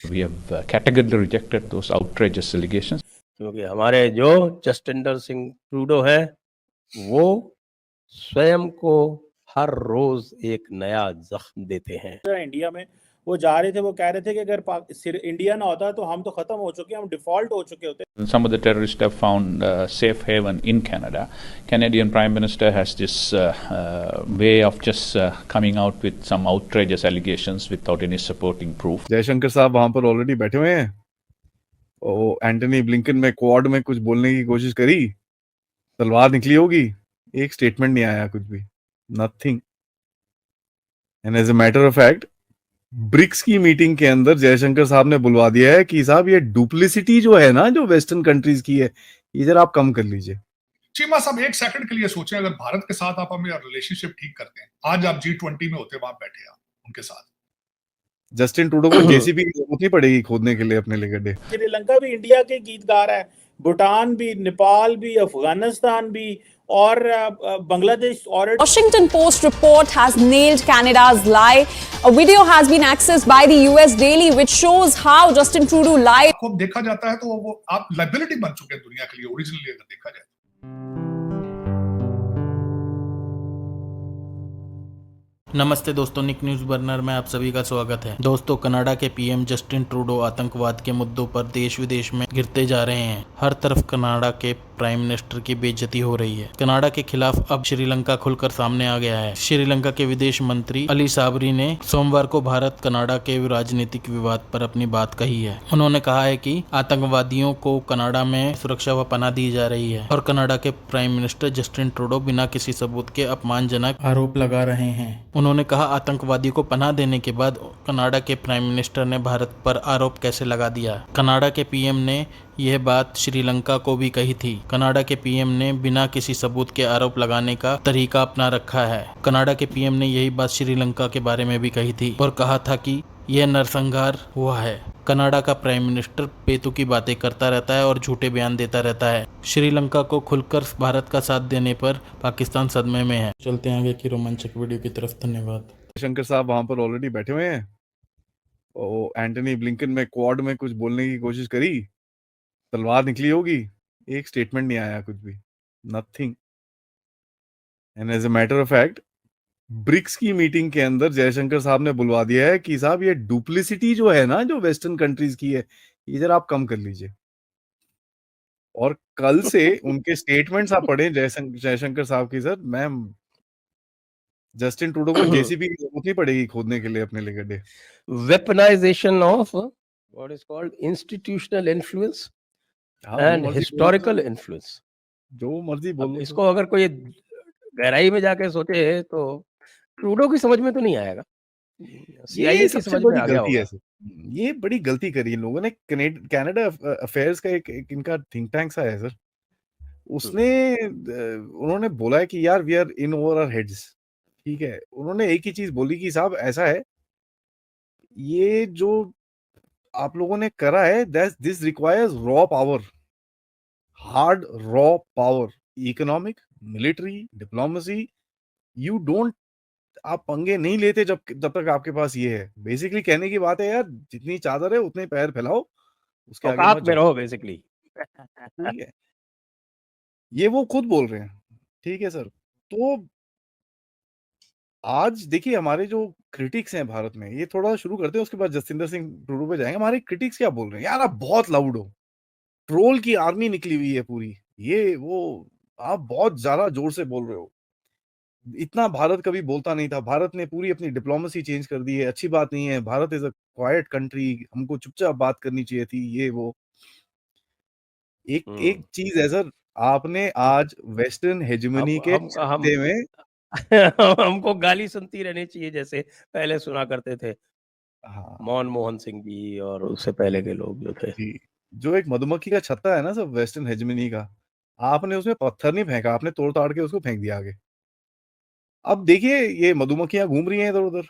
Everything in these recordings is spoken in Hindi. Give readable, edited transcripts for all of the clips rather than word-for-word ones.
We have categorically rejected those outrageous allegations. क्योंकि हमारे जो जस्टिन सिंह ट्रूडो हैं वो स्वयं को हर रोज एक नया जख्म देते हैं। इंडिया में वो जा रहे थे, वो कह रहे थे कि अगर इंडिया ना होता तो हम तो खत्म हो चुके, हम डिफॉल्ट हो चुके होते। Some of the terrorists have found safe haven in Canada. Canadian Prime Minister has this way of just coming out with some outrageous allegations without any supporting proof. Jaishankar साहब वहां पर ऑलरेडी बैठे हुए हैं। ओ एंटनी ब्लिंकन में क्वाड में कुछ बोलने की कोशिश करी, तलवार निकली होगी, एक स्टेटमेंट नहीं आया, कुछ भी, nothing. And as a matter of fact BRICS की मीटिंग के अंदर जयशंकर साहब ने बुलवा दिया है कि साहब ये डुप्लिसिटी जो है ना, जो वेस्टर्न कंट्रीज की है, ये जरा आप कम कर लीजिए। चीमा साहब एक सेकंड के लिए सोचें, अगर भारत के साथ आप हमें रिलेशनशिप ठीक करते हैं, आज आप G20 में होते, वहां बैठे आप उनके साथ, जस्टिन ट्रूडो को जेसीबी की जरूरत नहीं पड़ेगी खोदने के लिए अपने लिए गड्ढे। श्रीलंका भी इंडिया के गीतकार है, भूटान भी, नेपाल भी, अफगानिस्तान भी और बांग्लादेश। और Washington Post report has nailed Canada's lie. A video has been accessed by the US Daily which shows how Justin Trudeau lied. खूब देखा जाता है तो वो आप लाइबिलिटी बन चुके हैं दुनिया के लिए, ओरिजिनली अगर देखा जाए। नमस्ते दोस्तों, निक न्यूज बर्नर में आप सभी का स्वागत है। दोस्तों, कनाडा के पीएम जस्टिन ट्रूडो आतंकवाद के मुद्दों पर देश विदेश में गिरते जा रहे हैं। हर तरफ कनाडा के प्राइम मिनिस्टर की बेइज्जती हो रही है। कनाडा के खिलाफ अब श्रीलंका खुलकर सामने आ गया है। श्रीलंका के विदेश मंत्री अली साबरी ने सोमवार को भारत कनाडा के राजनीतिक विवाद पर अपनी बात कही है। उन्होंने कहा है कि आतंकवादियों को कनाडा में सुरक्षा व पनाह दी जा रही है और कनाडा के प्राइम मिनिस्टर जस्टिन ट्रूडो बिना किसी सबूत के अपमानजनक आरोप लगा रहे हैं। उन्होंने कहा, आतंकवादी को पनाह देने के बाद कनाडा के प्राइम मिनिस्टर ने भारत पर आरोप कैसे लगा दिया। कनाडा के पीएम ने यह बात श्रीलंका को भी कही थी। कनाडा के पीएम ने बिना किसी सबूत के आरोप लगाने का तरीका अपना रखा है। कनाडा के पीएम ने यही बात श्रीलंका के बारे में भी कही थी और कहा था कि यह नरसंहार हुआ है। कनाडा का प्राइम मिनिस्टर बेतुकी बातें करता रहता है और झूठे बयान देता रहता है। श्रीलंका को खुलकर भारत का साथ देने पर पाकिस्तान सदमे में है। चलते हैं आगे की रोमांचक वीडियो की तरफ। धन्यवाद। जयशंकर साहब वहां पर ऑलरेडी बैठे हुए हैं। ओ एंटनी ब्लिंकन में क्वाड में कुछ बोलने की कोशिश करी, तलवार निकली होगी, एक स्टेटमेंट नहीं आया, कुछ भी, nothing. And as a matter of fact BRICS की मीटिंग के अंदर जयशंकर साहब ने बुलवा दिया है कि साहब ये डुप्लिसिटी जो है ना, जो वेस्टर्न कंट्रीज की है, ये जरा आप कम कर लीजिए। और कल से उनके स्टेटमेंट्स आप पढ़े जयशंकर साहब की, सर मैम जस्टिन ट्रूडो को जेसीबी की जरूरत नहीं पड़ेगी खोदने के लिए अपने लिए गड्ढे। Weaponisation of what is called institutional influence and historical influence. जो मर्जी बोल लो। इसको अगर कोई गहराई में जाके सोचे तो ट्रूडो की समझ में तो नहीं आएगा, ये सबसे बड़ी गलती है। ये बड़ी गलती करी इन लोगों ने। कनाडा अफेयर्स का एक इनका थिंक टैंक सा है सर, उन्होंने बोला है कि यार we are in over our heads, ठीक है। उन्होंने एक ही चीज बोली कि साहब ऐसा है, ये जो आप लोगों ने करा है, this requires raw power, hard raw power, economic, military, diplomacy. You don't, आप पंगे नहीं लेते जब तक आपके पास ये है। बेसिकली कहने की बात है यार, जितनी चादर है उतने पैर फैलाओ, उसके आगे मत रहो बेसिकली। ठीक है, ये वो खुद बोल रहे हैं, ठीक है सर। तो आज देखिए हमारे जो क्रिटिक्स हैं भारत में, ये थोड़ा शुरू करते हैं, उसके बाद जसविंदर सिंह ट्रूडो पे जाएंगे। हमारे क्रिटिक्स क्या बोल रहे हैं, यार आप बहुत लाउड हो, ट्रोल की आर्मी निकली हुई है पूरी, ये वो, आप बहुत ज्यादा जोर से बोल रहे हो, इतना भारत कभी बोलता नहीं था, भारत ने पूरी अपनी डिप्लोमेसी चेंज कर दी है, अच्छी बात नहीं है, Bharat is a quite country, हमको चुपचाप बात करनी चाहिए थी, ये वो। एक चीज है सर, आपने आज वेस्टर्न हेजेमनी के छत्ते में हमको गाली सुनती रहनी चाहिए जैसे पहले सुना करते थे। हाँ, मनमोहन सिंह जी और उससे पहले के लोग जो थे, जो एक मधुमक्खी का छत्ता है ना सब वेस्टर्न हेजेमनी का, आपने उसमें पत्थर नहीं फेंका, आपने तोड़ ताड़ के उसको फेंक दिया आगे। अब देखिए ये मधुमक्खियां घूम रही हैं इधर उधर।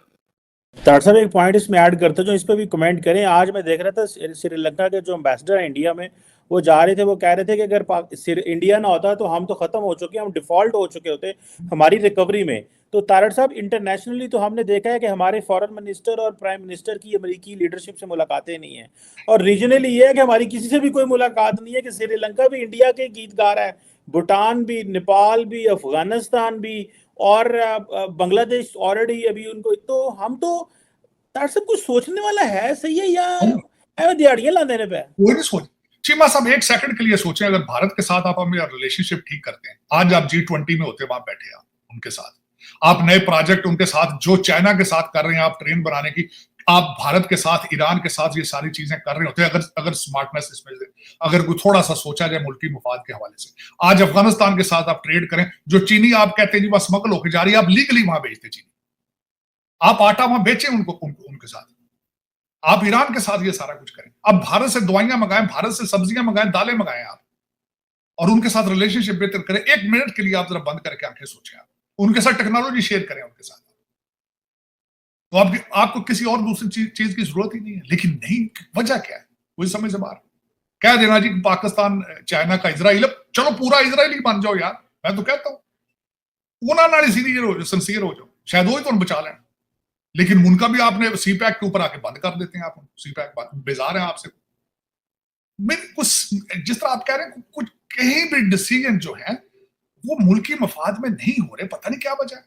डॉक्टर साहब एक पॉइंट इसमें ऐड करते जो इस पे भी कमेंट करें। आज मैं देख रहा था श्रीलंका के जो एम्बेसडर है इंडिया में, वो जा रहे थे, वो कह रहे थे कि अगर इंडिया ना होता तो हम तो खत्म हो चुके, हम डिफॉल्ट हो चुके होते हमारी रिकवरी में। तो तारड़ साहब, इंटरनेशनली तो हमने देखा है कि हमारे फॉरेन मिनिस्टर और प्राइम मिनिस्टर की अमेरिकी लीडरशिप से मुलाकातें नहीं है, और रीजनली ये है कि हमारी किसी से भी कोई मुलाकात नहीं है, कि श्रीलंका भी इंडिया के गीतकार है, भूटान भी, नेपाल भी, अफगानिस्तान भी, और बांग्लादेश ऑलरेडी अभी उनको, तो हम तो तारड़ साहब कुछ सोचने वाला है सही है या दिहाड़ियां लाने पे? कोई नहीं सोच। चीमा साहब एक सेकंड के लिए सोचें, अगर भारत के साथ आप हमें रिलेशनशिप ठीक करते हैं, आज आप G20 में होते, वहां बैठे आप उनके साथ, आप नए प्रोजेक्ट उनके साथ जो चाइना के साथ कर रहे हैं, आप ट्रेन बनाने की, आप भारत के साथ, ईरान के साथ ये सारी चीजें कर रहे होते, अगर स्मार्टनेस इसमें से, अगर कोई थोड़ा सा सोचा जाए मुल्की मुफाद के हवाले से, आज अफगानिस्तान के साथ आप ट्रेड करें, जो चीनी आप कहते हैं जी वहां स्मगल होकर जा रही है, आप लीगली वहां बेचते चीनी, आप आटा वहां बेचें उनके साथ, आप ईरान के साथ ये सारा कुछ करें, अब भारत से दवाइयां मंगाएं, भारत से सब्जियां मंगाएं, दालें मंगाएं आप, और उनके साथ रिलेशनशिप बेहतर करें। एक मिनट के लिए आप जरा बंद करके आंखें सोचें, आप उनके साथ टेक्नोलॉजी शेयर करें उनके साथ, तो आपको किसी और दूसरी चीज की जरूरत ही नहीं है। लेकिन नहीं, वजह क्या है? कोई समझ से बाहर कह देना जी पाकिस्तान चाइना का इजराइल, चलो पूरा इजराइल ही बन जाओ यार, मैं तो कहता हूं उन्होंने सिंसियर हो जाओ, शायद वो ही तो बचा लें। लेकिन उनका भी आपने सीपैक के ऊपर आके बंद कर देते हैं, आप सीपैक बेजार है आपसे। कुछ जिस तरह आप कह रहे हैं, कुछ कहीं भी डिसीजन जो है वो मुल्की मफाद में नहीं हो रहे, पता नहीं क्या वजह है।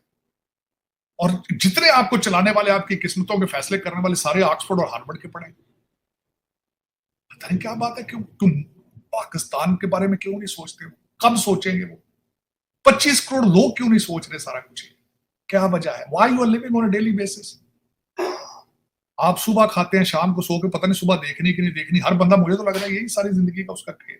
और जितने आपको चलाने वाले, आपकी किस्मतों के फैसले करने वाले सारे ऑक्सफोर्ड और हार्वर्ड के पढ़े, पता नहीं क्या बात है। क्यों पाकिस्तान के बारे में क्यों नहीं सोचते? कब सोचेंगे वो? 25 करोड़ लोग क्यों नहीं सोच रहे सारा कुछ? क्या वजह है? Why you are living on a daily basis? आप सुबह खाते हैं, शाम को सो के पता नहीं सुबह देखनी कि नहीं देखनी। हर बंदा, मुझे तो लग रहा है यही सारी जिंदगी का उसका खेल।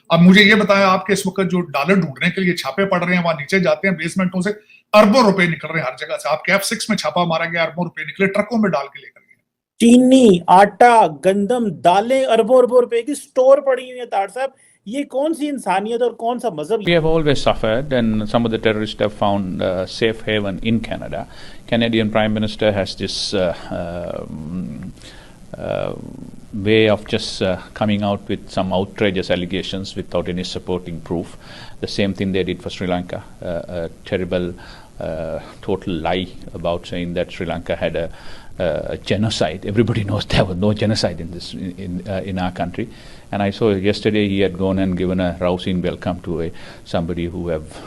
अब मुझे ये बताया, आपके इस वक्त जो डॉलर ढूंढने के लिए छापे पड़ रहे हैं, वहां नीचे जाते हैं बेसमेंटों से, अरबों रुपए निकल रहे हैं हर जगह से। आपके F6 में छापा मारा गया, अरबों रुपए निकले, ट्रकों में डाल के लेकर गए। चीनी, आटा, गंदम, दालें, अरबों रुपए की स्टोर पड़ी हुई है। तारड़ साहब, ये कौन सी इंसानियत और कौन सा मजहब? We have always suffered, and some of the terrorists have found safe haven in Canada. Canadian Prime Minister has this way of just coming out with some outrageous allegations without any supporting proof. The same thing they did for Sri Lanka, a terrible, total lie about saying that Sri Lanka had a genocide. Everybody knows there was no genocide in our country. And I saw yesterday he had gone and given a rousing welcome to somebody who have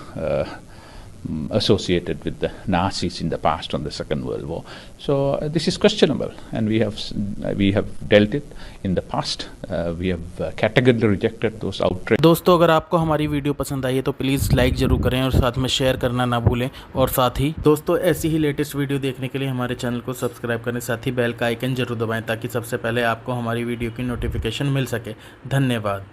associated with the Nazis in the past on the Second World War. So this is questionable, and we have dealt it in the past. We have categorically rejected those outrages. दोस्तों, अगर आपको हमारी वीडियो पसंद आई है तो प्लीज़ लाइक ज़रूर करें और साथ में शेयर करना ना भूलें। और साथ ही दोस्तों, ऐसी ही लेटेस्ट वीडियो देखने के लिए हमारे चैनल को सब्सक्राइब करें, साथ ही बेल का आइकन जरूर दबाएं ताकि सबसे पहले आपको हमारी वीडियो की नोटिफिकेशन मिल सके। धन्यवाद।